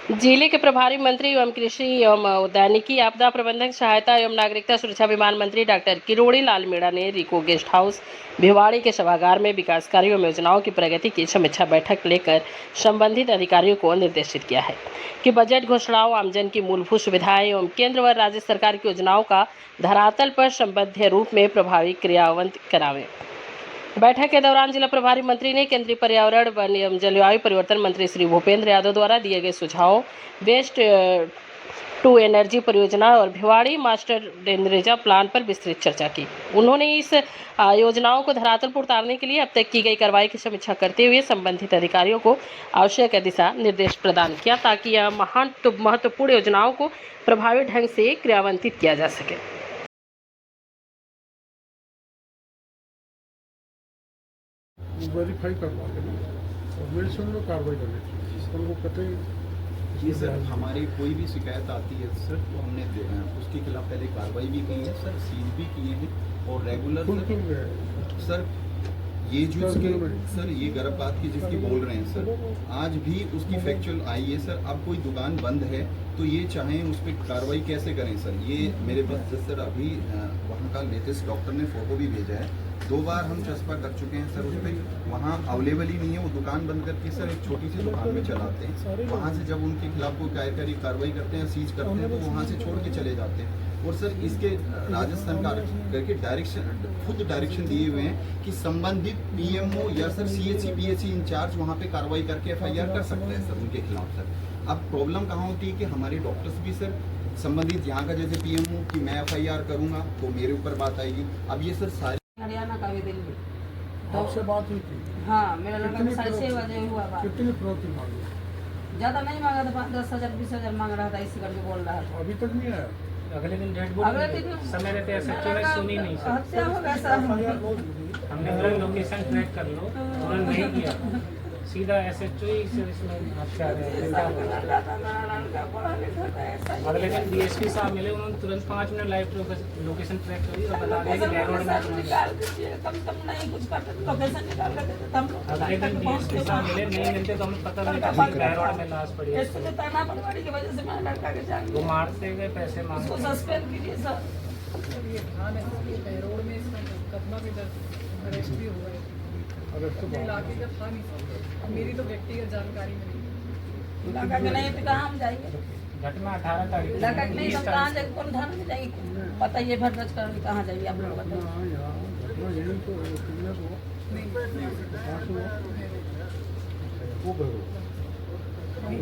जिले के प्रभारी मंत्री एवं कृषि एवं उद्यानिकी आपदा प्रबंधन सहायता एवं नागरिकता सुरक्षा विमान मंत्री डॉक्टर किरोड़ी लाल मीणा ने रिको गेस्ट हाउस भिवाड़ी के सभागार में विकास कार्यों एवं योजनाओं की प्रगति की समीक्षा बैठक लेकर संबंधित अधिकारियों को निर्देशित किया है कि बजट घोषणाओं, आमजन की मूलभूत सुविधाएं एवं केंद्र व राज्य सरकार की योजनाओं का धरातल पर संबद्ध रूप में प्रभावी क्रियान्वयन करावें। बैठक के दौरान जिला प्रभारी मंत्री ने केंद्रीय पर्यावरण, वन एवं जलवायु परिवर्तन मंत्री श्री भूपेंद्र यादव द्वारा दिए गए सुझावों, वेस्ट टू एनर्जी परियोजना और भिवाड़ी मास्टर डेनरेजा प्लान पर विस्तृत चर्चा की। उन्होंने इस योजनाओं को धरातल पर उतारने के लिए अब तक की गई कार्रवाई की समीक्षा करते हुए संबंधित अधिकारियों को आवश्यक दिशा निर्देश प्रदान किया ताकि यह महत्वपूर्ण योजनाओं को प्रभावी ढंग से क्रियान्वित किया जा सके। वेरीफाई करवा लेना और मेरे से उन लोग कार्रवाई करनी चाहिए। उनको कहते जी सर, हमारी कोई भी शिकायत आती है सर तो हमने उसके खिलाफ पहले कार्रवाई भी की है सर, सील भी किए हैं और रेगुलर सर ये जो सर ये गर्भपात की जिसकी बोल रहे हैं सर, आज भी उसकी फैक्चुअल आई है सर। अब कोई दुकान बंद है तो ये चाहें उस पर कार्रवाई कैसे करें सर। ये मेरे पास सर अभी वहाँ का लेटेस्ट डॉक्टर ने फोटो भी भेजा है, 2 बार हम चस्पा कर चुके हैं सर उस पर, वहाँ अवेलेबल ही नहीं है। वो दुकान बंद करके सर एक छोटी सी दुकान में चलाते हैं, वहाँ से जब उनके खिलाफ कोई कार्यकारी कार्रवाई करते हैं, सीज करते हैं तो वहाँ से छोड़ के चले जाते हैं। और सर इसके राजस्थान करके खुद डायरेक्शन दिए हुए हैं कि संबंधित पीएमओ या सर सीएचसी पीएचसी इंचार्ज वहाँ पे कार्रवाई करके एफआईआर कर सकते हैं सर उनके खिलाफ सर। अब प्रॉब्लम कहाँ होती है कि हमारे डॉक्टर्स भी सर संबंधित यहाँ का जैसे पीएमओ कि मैं एफआईआर करूँगा तो मेरे ऊपर बात आएगी। अब ये सर सारे हरियाणा का भी दिल्ली आपसे बात हुई थी। हाँ, मेरा लड़का 6:30 बजे हुआ बात। कितनी प्रॉब्लम मांगी? ज्यादा नहीं मांगा था, 10,000 20,000 मांग रहा था, इसी करके बोल रहा था। अभी तक नहीं आया। अगले दिन डेड अगले दिन समय रहते सच्चो ने सुनी नहीं सर। हत्या हो गया सर। हमने बोला लोकेशन ट्रैक कर लो, उन्होंने नहीं किया, सीधा एसएचओ ही इसमें हत्या अगले दिन डीएसपी साहब मिले, उन्होंने तुरंत 5 मिनट लाइव लोकेशन ट्रैक करी और बता दिया कि बैरोड में अगले दिन डीएसपी साहब मिले, नहीं मिलते तो हमें पता नहीं था बैरोड में लाश पड़ी है। वो मारते गए, पैसे मांगते इलाके का था नहीं सर, मेरी तो व्यक्तिगत जानकारी में नहीं तो कहाँ हम जाएंगे? घटना 18 तारीख लगा कि नहीं तो कहाँ जाएंगे? कौन थाने में जाएंगे? बताइए, भर दर्ज करने कहाँ जाइए आप लोग बताइए।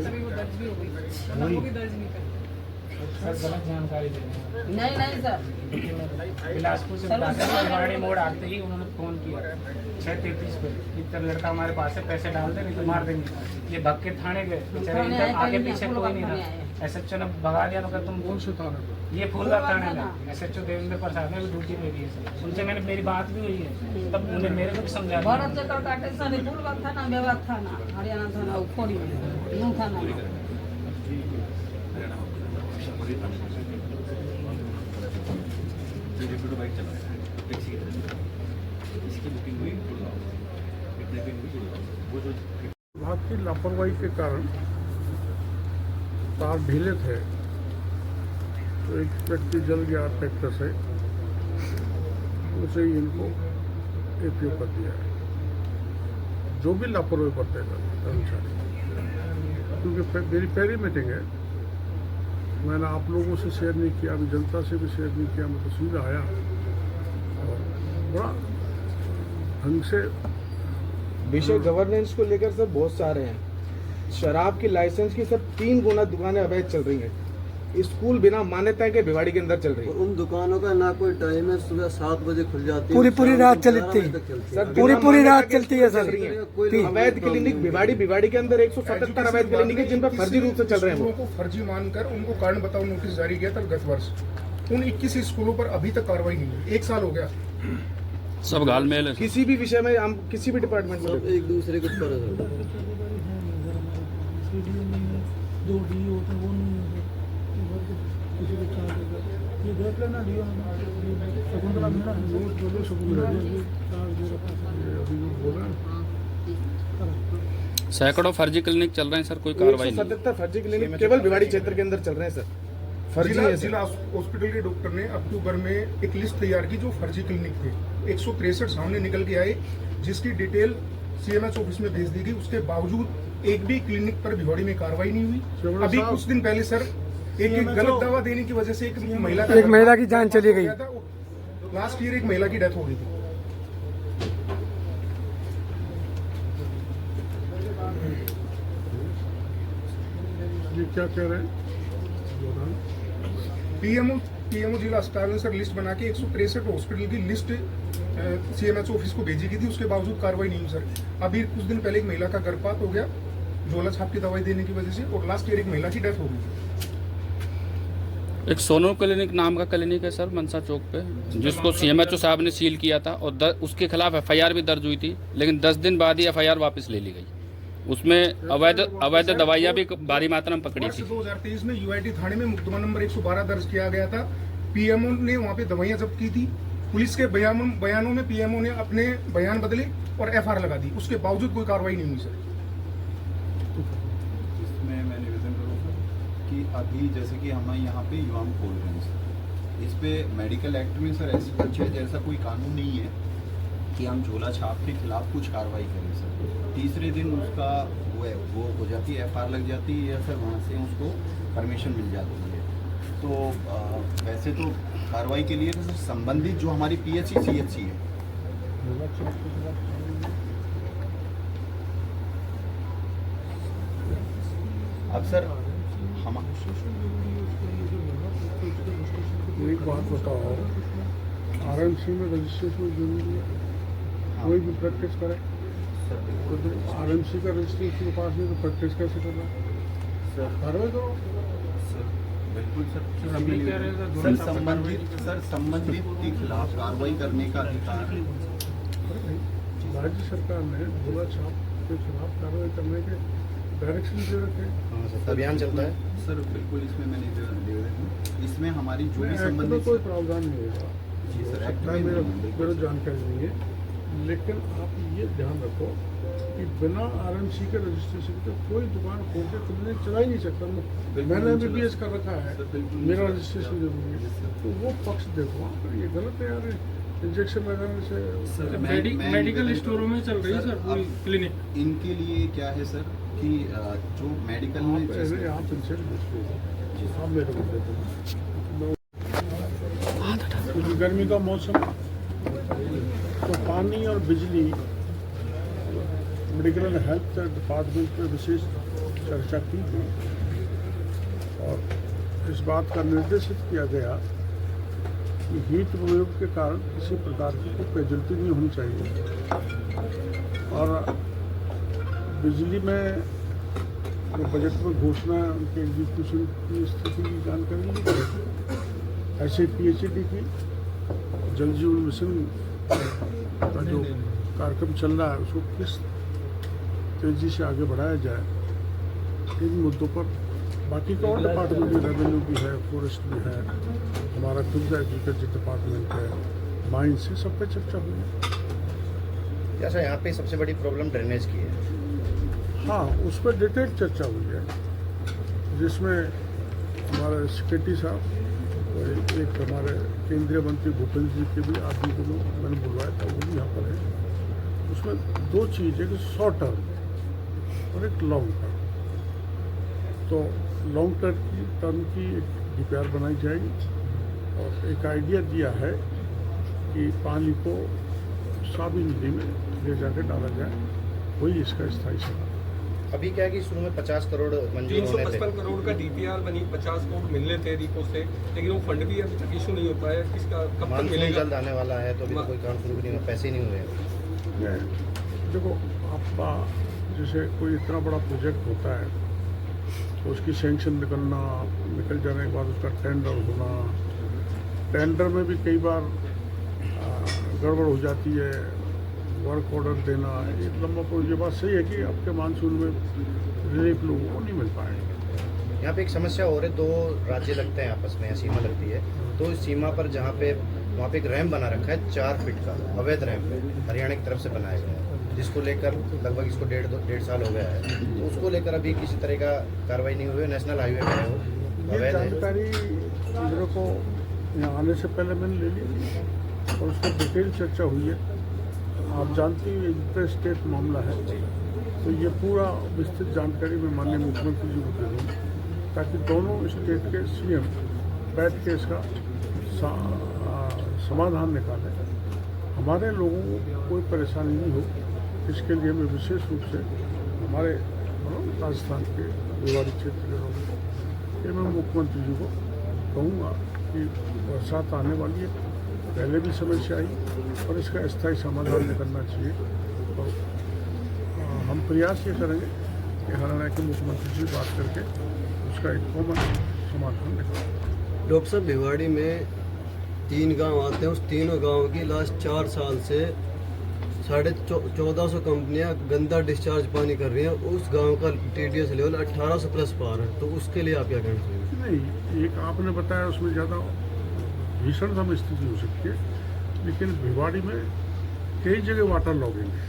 तभी वो दर्ज भी हो गई, वो भी दर्ज नहीं कर सर गलत जानकारी दे रहे हैं। नहीं सर, बिलासपुर से भिवाड़ी मोड़ आते ही उन्होंने फोन किया 6:33 पे कि तब लड़का हमारे पास है, पैसे डाल दे नहीं तो मार देंगे। ये भग के थाने गए, बेचारे आगे पीछे कोई नहीं था। एसएचओ ने भगा दिया, तो तुम कौन से थाने पर? ये फूलबाग थाने में एसएचओ देवेंद्र प्रसाद है, ड्यूटी में भी है। उनसे मैंने मेरी बात भी हुई है, तब उन्हें मेरे को भी समझा भारत से काटे सर, फूलबाग थाना, बेबाग थाना, हरियाणा थाना, उखोड़ी नू थाना। बाइक चला रहा है टैक्सी की तरह, इसकी बुकिंग हुई गुड़गांव, किडनैपिंग हुई गुड़गांव। वो जो विभाग की लापरवाही के कारण तार ढीले थे तो एक व्यक्ति जल गया ट्रैक्टर से, उसे ही इनको एपीओ कर दिया है। जो भी लापरवाही बरतेगा कर्मचारी, क्योंकि मेरी पहली मीटिंग है, मैंने आप लोगों से शेयर नहीं किया, अभी जनता से भी शेयर नहीं किया। मैं तस्वीर आया और बड़ा ढंग से विषय गवर्नेंस को लेकर सर बहुत सारे हैं। शराब की लाइसेंस की सर 3 गुना दुकानें अवैध चल रही हैं। स्कूल बिना मान्यता के भिवाड़ी के अंदर चल रही है। उन दुकानों का ना कोई टाइम है, सुबह 7 बजे खुल जाती है, पूरी रात चलती है सर, पूरी रात चलती है सर। अवैध क्लिनिक भिवाड़ी के अंदर 177 अवैध क्लिनिक है जिन पर फर्जी रूप से चल रहे हैं। स्कूलों को फर्जी मानकर उनको कारण बताओ नोटिस जारी किया था गत वर्ष। उन 21 स्कूलों पर अभी तक कार्रवाई नहीं हुई, 1 साल हो गया। सब घालमेल है किसी भी विषय में, हम किसी भी डिपार्टमेंट में एक दूसरे के ऊपर ये देख लेना डीओ शकुंतला मीणा बोलो शकुंतला अभी बोल रहे हैं। सैकड़ों फर्जी क्लिनिक चल रहे हैं सर, कोई कार्रवाई नहीं। 177 फर्जी क्लिनिक केवल भिवाड़ी क्षेत्र के अंदर चल रहे हैं सर। फर्जी है सर। जिला हॉस्पिटल के डॉक्टर ने अक्टूबर में एक लिस्ट तैयार की जो फर्जी क्लिनिक थे, 163 सामने निकल के आए, जिसकी डिटेल CMH ऑफिस में भेज दी गई। उसके बावजूद एक भी क्लिनिक पर भिवाड़ी में कार्रवाई नहीं हुई। अभी कुछ दिन पहले सर एक गलत दवा देने की वजह से एक महिला की जान चली गई। लास्ट ईयर एक महिला की डेथ हो गई थी। ये क्या कह रहे हैं? पीएमओ जिला अस्पताल ने सर लिस्ट बना के 163 हॉस्पिटल की लिस्ट CMH ऑफिस को भेजी गई थी, उसके बावजूद कार्रवाई नहीं हुई सर। अभी कुछ दिन पहले एक महिला का गर्भपात हो गया झोला छाप की दवाई देने की वजह से, और लास्ट ईयर एक महिला की डेथ हो गई। एक सोनो क्लिनिक नाम का क्लिनिक है सर मनसा चौक पे, जिसको CMHO साहब ने सील किया था और उसके खिलाफ FIR भी दर्ज हुई थी, लेकिन 10 दिन बाद ही FIR वापस ले ली गई। उसमें अवैध दवाइयाँ भी भारी मात्रा में पकड़ी थी। 2023 में UIT थाने में मुकदमा नंबर 112 दर्ज किया गया था। PMO ने वहाँ पे दवाइयाँ जब्त की थी। पुलिस के बयानों में PMO ने अपने बयान बदले और FIR लगा दी, उसके बावजूद कोई कार्रवाई नहीं हुई सर। इसमें मैं निवेदन करूँगा कि अभी जैसे कि हम यहाँ पे युवाम खोल रहे हैं सर, इस पे मेडिकल एक्ट में सर ऐसी कुछ है जैसा कोई कानून नहीं है कि हम झोला छाप के खिलाफ कुछ कार्रवाई करें सर। तीसरे दिन उसका वो हो जाती है, FIR लग जाती है, या सर वहाँ से उसको परमिशन मिल जाती है। तो वैसे तो कार्रवाई के लिए तो सर संबंधित जो हमारी PHC CHC है, अब सर हम एक बात बताओ, RMC में रजिस्ट्रेशन जरूरी है? कोई भी प्रैक्टिस करे तो RMC का रजिस्ट्रेशन के पास नहीं तो प्रैक्टिस कैसे करना? कार्रवाई करो बिल्कुल सर। संबंधित के खिलाफ कार्रवाई करने का अधिकार राज्य सरकार ने झोला छाप के खिलाफ कार्रवाई करने के डायरेक्शन दे रखे हैं। अभियान चलता है सर। बिल्कुल इसमें मैंने इसमें हमारी जो भी संबंधित कोई प्रावधान नहीं होगा जी सर, एक्ट सकता है, में मेरा जानकारी नहीं है, लेकिन आप ये ध्यान रखो कि बिना RMC के रजिस्ट्रेशन के कोई दुकान खोल के खुलने चला ही नहीं सकता। मैंने MBBS कर रखा है, मेरा रजिस्ट्रेशन जरूरी है, तो वो पक्ष देखो। अगर ये गलत है यार, इंजेक्शन लगाने से मेडिकल स्टोरों में चल रही है सर पूरी क्लिनिक। इनके लिए क्या है सर कि जो मेडिकल में आप इनसे आप मेरे को दे दो। क्योंकि गर्मी का मौसम तो पानी और बिजली, मेडिकल एंड हेल्थ डिपार्टमेंट में विशेष चर्चा की गई और इस बात का निर्देशित किया गया कि हीट वेव के कारण किसी प्रकार की कोई कैजुअल्टी नहीं होनी चाहिए। और बिजली में जो बजट में घोषणा उनके एग्जीक्यूशन की स्थिति की जानकारी ली गई। ऐसे PHD की जल जीवन मिशन का जो कार्यक्रम चल रहा है उसको किस तेजी से आगे बढ़ाया जाए, इन मुद्दों पर बाकी का और डिपार्टमेंट भी, रेवेन्यू भी है, फॉरेस्ट भी है, हमारा खुद का एग्रीकल्चर डिपार्टमेंट है, माइंस से, सब पे चर्चा हुई। जैसा यहाँ पे सबसे बड़ी प्रॉब्लम ड्रेनेज की है। हाँ, उस पर डिटेल चर्चा हुई है, जिसमें हमारे सेक्रेटरी साहब और एक हमारे केंद्रीय मंत्री भूपेंद्र जी के भी आदमी को मैंने बुलवाया था, वो भी यहाँ पर है। उसमें दो चीज़ है कि शॉर्ट टर्म और एक लॉन्ग टर्म। तो लॉन्ग टर्म की एक DPR बनाई जाएगी और एक आइडिया दिया है कि पानी को साबी नदी में ले जाकर डाला जाए, वही इसका स्थायी समाधान। अभी क्या है कि शुरू में 50 करोड़ मंजूर होने थे, 355 करोड़ का DPR बनी, 50 करोड़ मिलने थे रिको से, लेकिन वो फंड भी अभी तक इशू नहीं हो पाया। किसका कब तक मिलेगा? जल्द आने वाला है, तो अभी तो कोई काम शुरू भी नहीं हुआ, पैसे ही नहीं हुए। देखो, आपका जैसे कोई इतना बड़ा प्रोजेक्ट होता है तो उसकी सैंक्शन निकल जाने के बाद उसका टेंडर होना, टेंडर में भी कई बार गड़बड़ हो जाती है, वर्क ऑर्डर देना, एक लंबा प्रोजेक्ट। ये बात सही है कि आपके मानसून में रिलीफ लोगों को नहीं मिल पाएंगे। यहाँ पे एक समस्या और है, 2 राज्य लगते हैं आपस में, सीमा लगती है, तो सीमा पर जहाँ पे वहाँ पे एक रैम्प बना रखा है 4 फीट का, अवैध रैम्प है, हरियाणा की तरफ से बनाया गया है, जिसको लेकर लगभग इसको डेढ़ साल हो गया है, तो उसको लेकर अभी किसी तरह का कार्रवाई नहीं हुई है। नेशनल हाईवे पे है वो, ये अवैध है। जानकारी मेरे को यहाँ आने से पहले मैंने ले ली और उस पर डिटेल चर्चा हुई है। आप जानती हैं इंटर स्टेट मामला है, तो ये पूरा विस्तृत जानकारी मैं माननीय मुख्यमंत्री जी को दे दूँ, ताकि दोनों स्टेट के सीएम बैठ के इसका समाधान निकालें, हमारे लोगों को कोई परेशानी नहीं हो। इसके लिए मैं विशेष रूप से हमारे राजस्थान के भिवाड़ी क्षेत्र के लोगों को ये मैं मुख्यमंत्री जी को कहूँगा कि बरसात आने वाली है, पहले भी समस्या आई और इसका स्थायी समाधान निकलना चाहिए। तो हम प्रयास ये करेंगे कि हरियाणा के मुख्यमंत्री से बात करके उसका एक कॉमन समाधान निकालें। डॉक्टर साहब, भिवाड़ी में 3 गांव आते हैं, उस तीनों गांव की लास्ट 4 साल से 1450 कंपनियां गंदा डिस्चार्ज पानी कर रही हैं। उस गांव का TDS लेवल 1800 प्लस पार है, तो उसके लिए आप क्या कहना चाहिए? नहीं, एक आपने बताया उसमें ज़्यादा भीषण सम स्थिति हो सकती है, लेकिन भिवाड़ी में कई जगह वाटर लॉगिंग है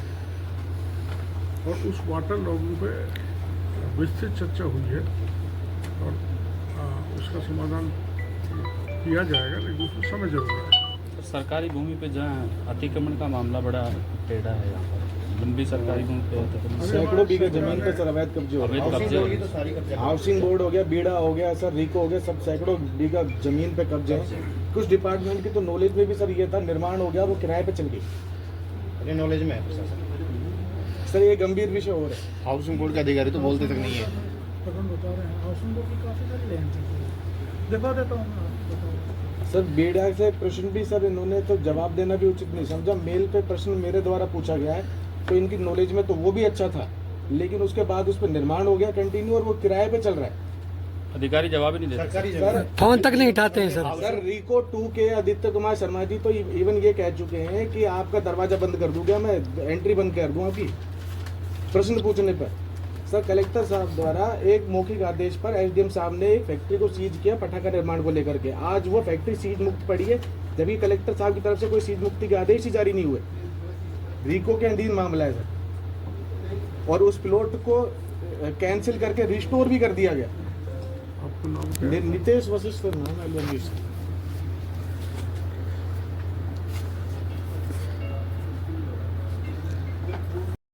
और उस वाटर लॉगिंग पे विस्तृत चर्चा हुई है और उसका समाधान किया जाएगा, लेकिन उसमें समय जरूर है। सरकारी भूमि पे जहाँ अतिक्रमण का मामला बड़ा टेढ़ा है, यहाँ पर लंबी सरकारी भूमि पे अतिक्रमण, सैकड़ों बीघा जमीन पे सर अवैध कब्जे हो रहे हैं। अवैध कब्जे हो रहे तो हैं। सारी कब्जे हाउसिंग बोर्ड हो गया, बीड़ा हो गया सर, रिको हो गया, सब सैकड़ों बीघा जमीन पे कब्जे हैं। कुछ डिपार्टमेंट की तो नॉलेज में भी सर ये था, निर्माण हो गया वो किराए पे चल गई। अपने नॉलेज में है प्रशासन। सर ये गंभीर विषय हो रहा है। हाउसिंग बोर्ड के अधिकारी तो बोलते तक नहीं है। सर बीड़ा से प्रश्न भी सर इन्होंने तो जवाब देना भी उचित नहीं समझा। मेल पे प्रश्न मेरे द्वारा पूछा गया है, तो इनकी नॉलेज में तो वो भी अच्छा था, लेकिन उसके बाद उस पर निर्माण हो गया कंटिन्यू और वो किराए पे चल रहा है। अधिकारी जवाब ही नहीं देते। सरकारी सर फोन तक नहीं उठाते हैं सर। सर रिको 2 के आदित्य कुमार शर्मा जी तो इवन ये कह चुके हैं कि आपका दरवाजा बंद कर दूंगा, मैं एंट्री बंद कर दूं आपकी, प्रश्न पूछने पर। सर कलेक्टर साहब द्वारा एक मौखिक आदेश पर SDM साहब ने एक फैक्ट्री को सीज किया पटाखा निर्माण को लेकर के। आज वो फैक्ट्री सीज मुक्त पड़ी है, जबकि कलेक्टर साहब की तरफ से कोई सीज मुक्ति के आदेश ही जारी नहीं हुए। रिको के अधीन मामला है सर, और उस प्लॉट को कैंसिल करके रिस्टोर भी कर दिया गया। आपका नाम क्या है? नितेश वशिष्ठ नाम है।